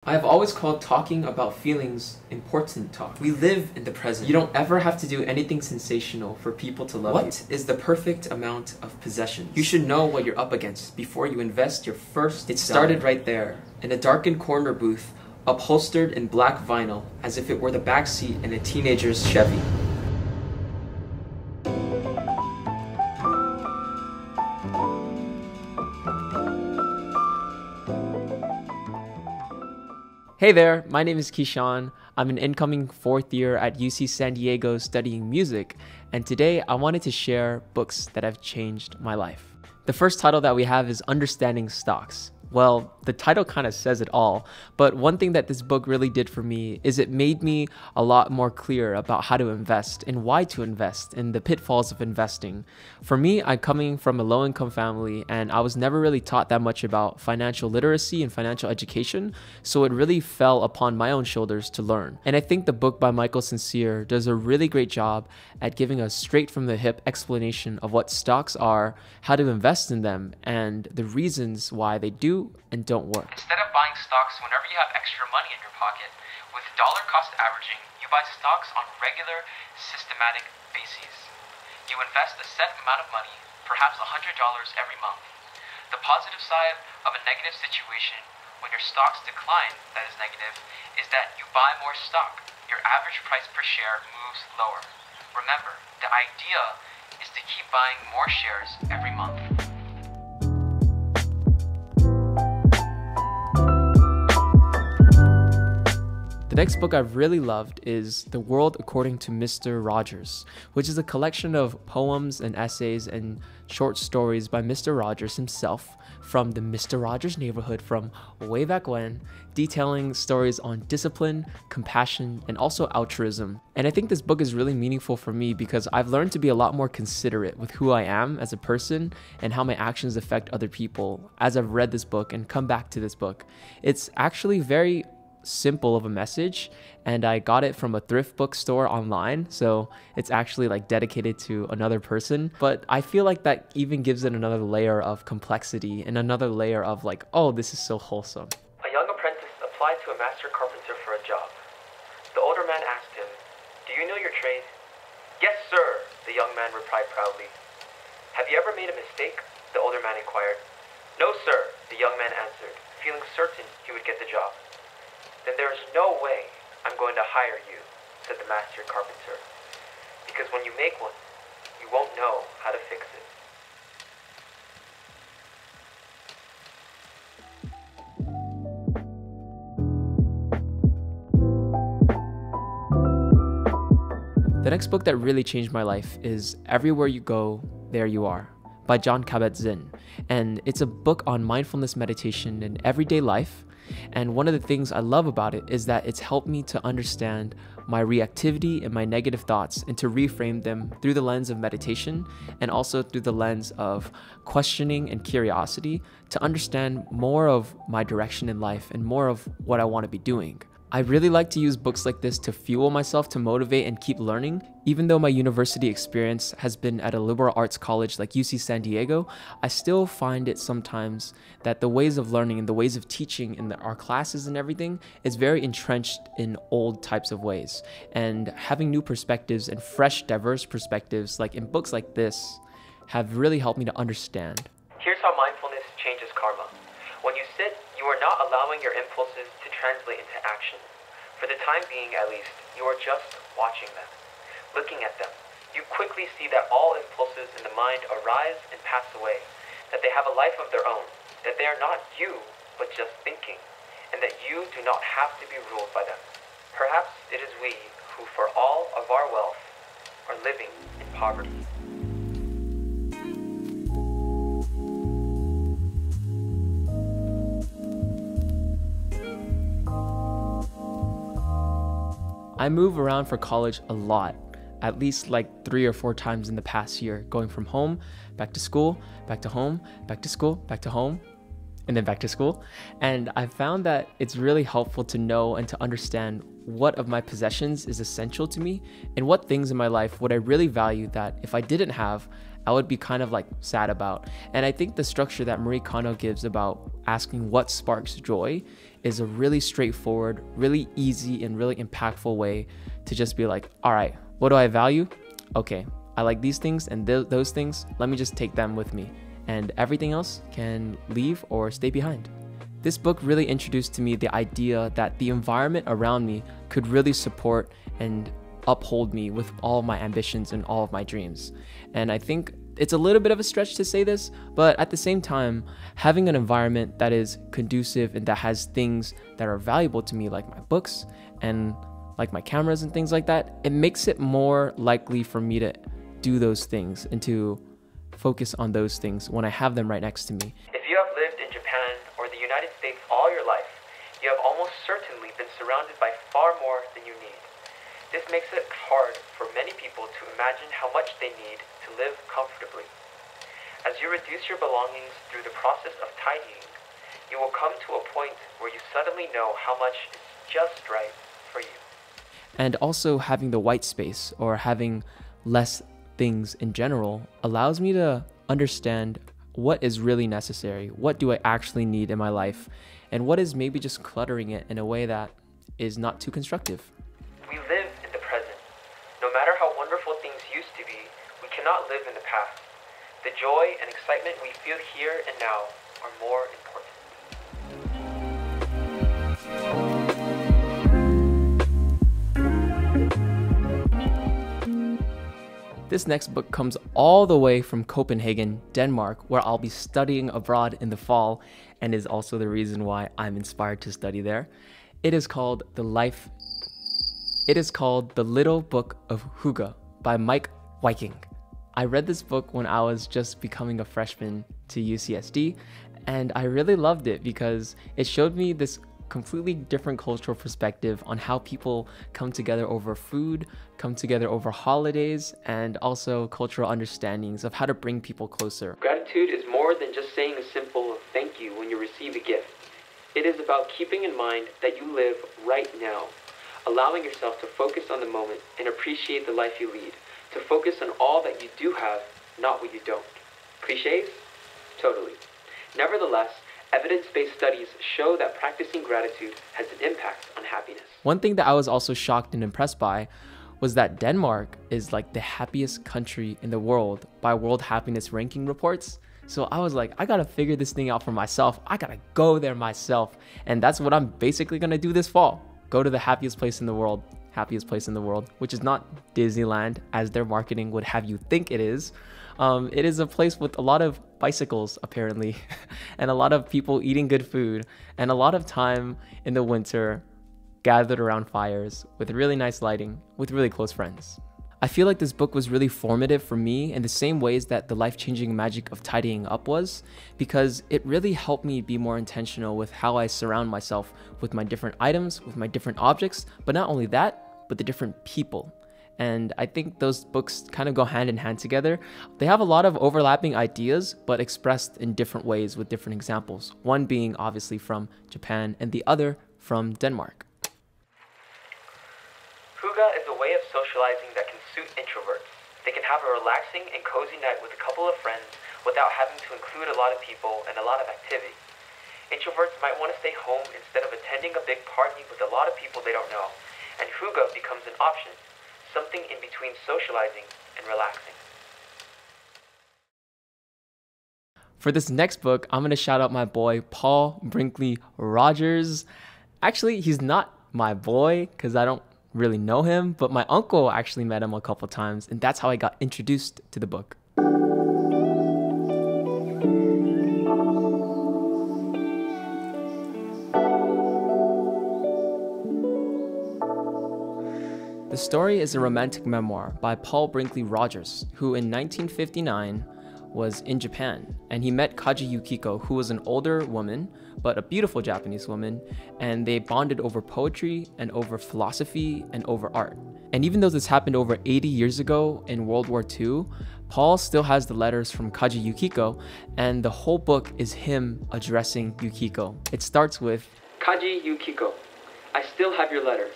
I've always called talking about feelings important talk. We live in the present. You don't ever have to do anything sensational for people to love you. What is the perfect amount of possessions? You should know what you're up against before you invest your first dollar. It started right there, in a darkened corner booth, upholstered in black vinyl, as if it were the backseat in a teenager's Chevy. Hey there, my name is Qui-Shawn. I'm an incoming fourth year at UC San Diego studying music, and today I wanted to share books that have changed my life. The first title that we have is Understanding Stocks. Well, the title kind of says it all, but one thing that this book really did for me is it made me a lot more clear about how to invest and why to invest and the pitfalls of investing. For me, I'm coming from a low-income family and I was never really taught that much about financial literacy and financial education, so it really fell upon my own shoulders to learn. And I think the book by Michael Sincere does a really great job at giving a straight from the hip explanation of what stocks are, how to invest in them, and the reasons why they do and don't work. Instead of buying stocks whenever you have extra money in your pocket, with dollar cost averaging, you buy stocks on regular, systematic bases. You invest a set amount of money, perhaps $100 every month. The positive side of a negative situation, when your stocks decline, that is negative, is that you buy more stock. Your average price per share moves lower. Remember, the idea is to keep buying more shares every month. The next book I've really loved is The World According to Mr. Rogers, which is a collection of poems and essays and short stories by Mr. Rogers himself from the Mr. Rogers neighborhood from way back when, detailing stories on discipline, compassion, and also altruism. And I think this book is really meaningful for me because I've learned to be a lot more considerate with who I am as a person and how my actions affect other people as I've read this book and come back to this book. It's actually very simple of a message, and I got it from a thrift bookstore online, so it's actually like dedicated to another person, but I feel like that even gives it another layer of complexity and another layer of like, oh, this is so wholesome. A young apprentice applied to a master carpenter for a job. The older man asked him, "Do you know your trade?" "Yes, sir," the young man replied proudly. "Have you ever made a mistake?" the older man inquired. "No, sir," the young man answered, feeling certain he would get the job. "Then there is no way I'm going to hire you," said the master carpenter, "because when you make one, you won't know how to fix it." The next book that really changed my life is Everywhere You Go, There You Are by Kabat-Zinn. And it's a book on mindfulness meditation in everyday life. And one of the things I love about it is that it's helped me to understand my reactivity and my negative thoughts and to reframe them through the lens of meditation and also through the lens of questioning and curiosity to understand more of my direction in life and more of what I want to be doing. I really like to use books like this to fuel myself to motivate and keep learning. Even though my university experience has been at a liberal arts college like UC San Diego, I still find it sometimes that the ways of learning and the ways of teaching in our classes and everything is very entrenched in old types of ways. And having new perspectives and fresh, diverse perspectives like in books like this have really helped me to understand. Here's how mindfulness changes karma. When you sit, you are not allowing your impulses to translate into action. For the time being, at least, you are just watching them, looking at them. You quickly see that all impulses in the mind arise and pass away, that they have a life of their own, that they are not you, but just thinking, and that you do not have to be ruled by them. Perhaps it is we who, for all of our wealth, are living in poverty. I move around for college a lot, at least like 3 or 4 times in the past year, going from home, back to school, back to home, back to school, back to home, and then back to school. And I found that it's really helpful to know and to understand what of my possessions is essential to me and what things in my life would I really value that if I didn't have, I would be kind of like sad about. And I think the structure that Marie Kondo gives about asking what sparks joy is a really straightforward, really easy, and really impactful way to just be like, all right, what do I value? Okay, I like these things and those things. Let me just take them with me, and everything else can leave or stay behind. This book really introduced to me the idea that the environment around me could really support and uphold me with all of my ambitions and all of my dreams. And I think it's a little bit of a stretch to say this, but at the same time, having an environment that is conducive and that has things that are valuable to me, like my books and like my cameras and things like that, it makes it more likely for me to do those things and to focus on those things when I have them right next to me. If you have lived in Japan or the United States all your life, you have almost certainly been surrounded by far more than you need. This makes it hard for many people to imagine how much they need to live comfortably. As you reduce your belongings through the process of tidying, you will come to a point where you suddenly know how much is just right for you. And also having the white space or having less things in general allows me to understand what is really necessary, what do I actually need in my life, and what is maybe just cluttering it in a way that is not too constructive. We live in the present. No matter how wonderful things used to be, we cannot live in the past. The joy and excitement we feel here and now are more important. This next book comes all the way from Copenhagen, Denmark, where I'll be studying abroad in the fall, and is also the reason why I'm inspired to study there. It is called The Little Book of Hygge by Meik, Wiking. I read this book when I was just becoming a freshman to UCSD, and I really loved it because it showed me this completely different cultural perspective on how people come together over food, come together over holidays, and also cultural understandings of how to bring people closer. Gratitude is more than just saying a simple thank you when you receive a gift. It is about keeping in mind that you live right now, allowing yourself to focus on the moment and appreciate the life you lead, to focus on all that you do have, not what you don't. Clichés? Totally. Nevertheless, evidence-based studies show that practicing gratitude has an impact on happiness. One thing that I was also shocked and impressed by was that Denmark is like the happiest country in the world by World Happiness Ranking reports. So I was like, I gotta figure this thing out for myself. I gotta go there myself. And that's what I'm basically gonna do this fall. Go to the happiest place in the world, which is not Disneyland as their marketing would have you think it is. It is a place with a lot of bicycles, apparently, and a lot of people eating good food, and a lot of time in the winter gathered around fires with really nice lighting, with really close friends. I feel like this book was really formative for me in the same ways that the life-changing magic of tidying up was, because it really helped me be more intentional with how I surround myself with my different items, with my different objects, but not only that, but the different people. And I think those books kind of go hand in hand together. They have a lot of overlapping ideas, but expressed in different ways with different examples. One being obviously from Japan and the other from Denmark. Hygge is a way of socializing that can suit introverts. They can have a relaxing and cozy night with a couple of friends without having to include a lot of people and a lot of activity. Introverts might want to stay home instead of attending a big party with a lot of people they don't know, and Hygge becomes an option. Something in between socializing and relaxing. For this next book, I'm going to shout out my boy, Paul Brinkley Rogers. Actually, he's not my boy because I don't really know him, but my uncle actually met him a couple times, and that's how I got introduced to the book. The story is a romantic memoir by Paul Brinkley Rogers, who in 1959 was in Japan, and he met Kaji Yukiko, who was an older woman, but a beautiful Japanese woman, and they bonded over poetry and over philosophy and over art. And even though this happened over 80 years ago in World War II, Paul still has the letters from Kaji Yukiko, and the whole book is him addressing Yukiko. It starts with, Kaji Yukiko, I still have your letters.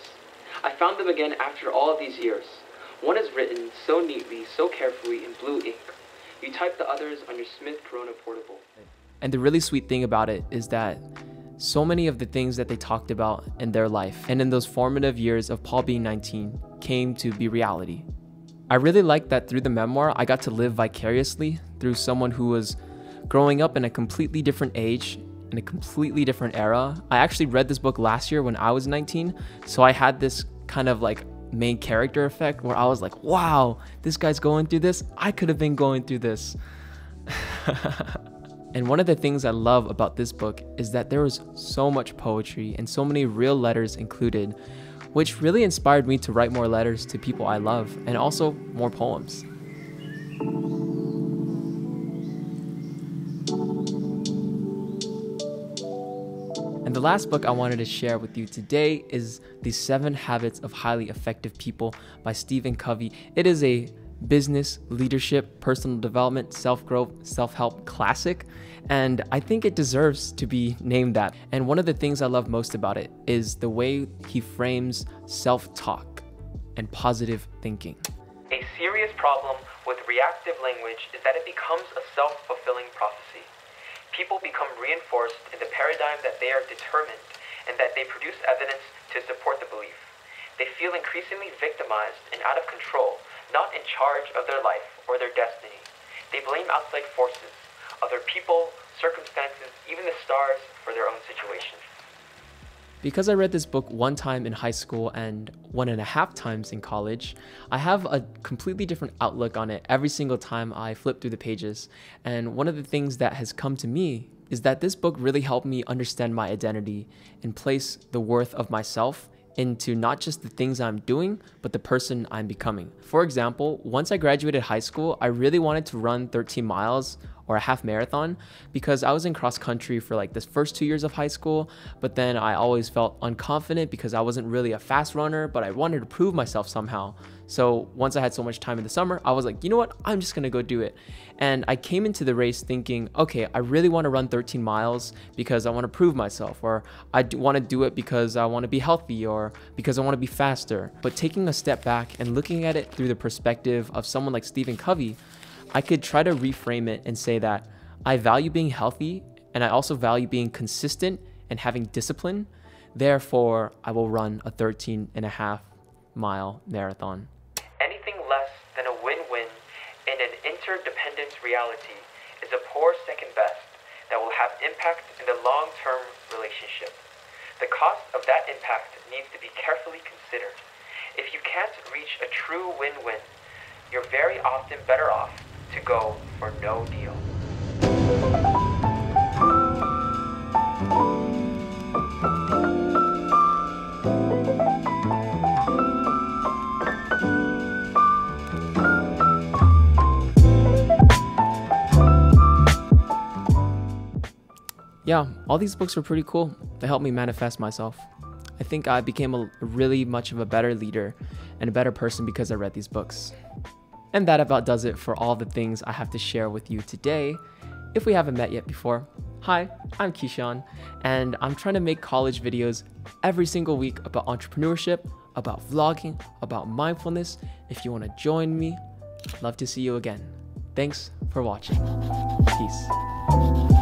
I found them again after all of these years. One is written so neatly, so carefully in blue ink. You type the others on your Smith Corona portable. And the really sweet thing about it is that so many of the things that they talked about in their life and in those formative years of Paul being 19 came to be reality. I really like that through the memoir, I got to live vicariously through someone who was growing up in a completely different age, in a completely different era. I actually read this book last year when I was 19, so I had this kind of like main character effect where I was like, wow, this guy's going through this. I could have been going through this. And one of the things I love about this book is that there was so much poetry and so many real letters included, which really inspired me to write more letters to people I love and also more poems. And the last book I wanted to share with you today is The 7 Habits of Highly Effective People by Stephen Covey. It is a business, leadership, personal development, self-growth, self-help classic, and I think it deserves to be named that. And one of the things I love most about it is the way he frames self-talk and positive thinking. A serious problem with reactive language is that it becomes a self-fulfilling prophecy. People become reinforced in the paradigm that they are determined and that they produce evidence to support the belief. They feel increasingly victimized and out of control, not in charge of their life or their destiny. They blame outside forces, other people, circumstances, even the stars for their own situation. Because I read this book one time in high school and 1.5 times in college, I have a completely different outlook on it every single time I flip through the pages. And one of the things that has come to me is that this book really helped me understand my identity and place the worth of myself into not just the things I'm doing, but the person I'm becoming. For example, once I graduated high school, I really wanted to run 13 miles or a half marathon because I was in cross country for like the first 2 years of high school, but then I always felt unconfident because I wasn't really a fast runner, but I wanted to prove myself somehow. So once I had so much time in the summer, I was like, you know what, I'm just gonna go do it. And I came into the race thinking, okay, I really wanna run 13 miles because I wanna prove myself, or I wanna do it because I wanna be healthy, or because I wanna be faster. But taking a step back and looking at it through the perspective of someone like Stephen Covey, I could try to reframe it and say that I value being healthy and I also value being consistent and having discipline. Therefore, I will run a 13.5-mile marathon. Anything less than a win-win in an interdependence reality is a poor second best that will have impact in the long-term relationship. The cost of that impact needs to be carefully considered. If you can't reach a true win-win, you're very often better off to go for no deal. Yeah, all these books were pretty cool. They helped me manifest myself. I think I became a really much of a better leader and a better person because I read these books. And that about does it for all the things I have to share with you today. If we haven't met yet before, hi, I'm Qui-Shawn, and I'm trying to make college videos every single week about entrepreneurship, about vlogging, about mindfulness. If you want to join me, I'd love to see you again. Thanks for watching. Peace.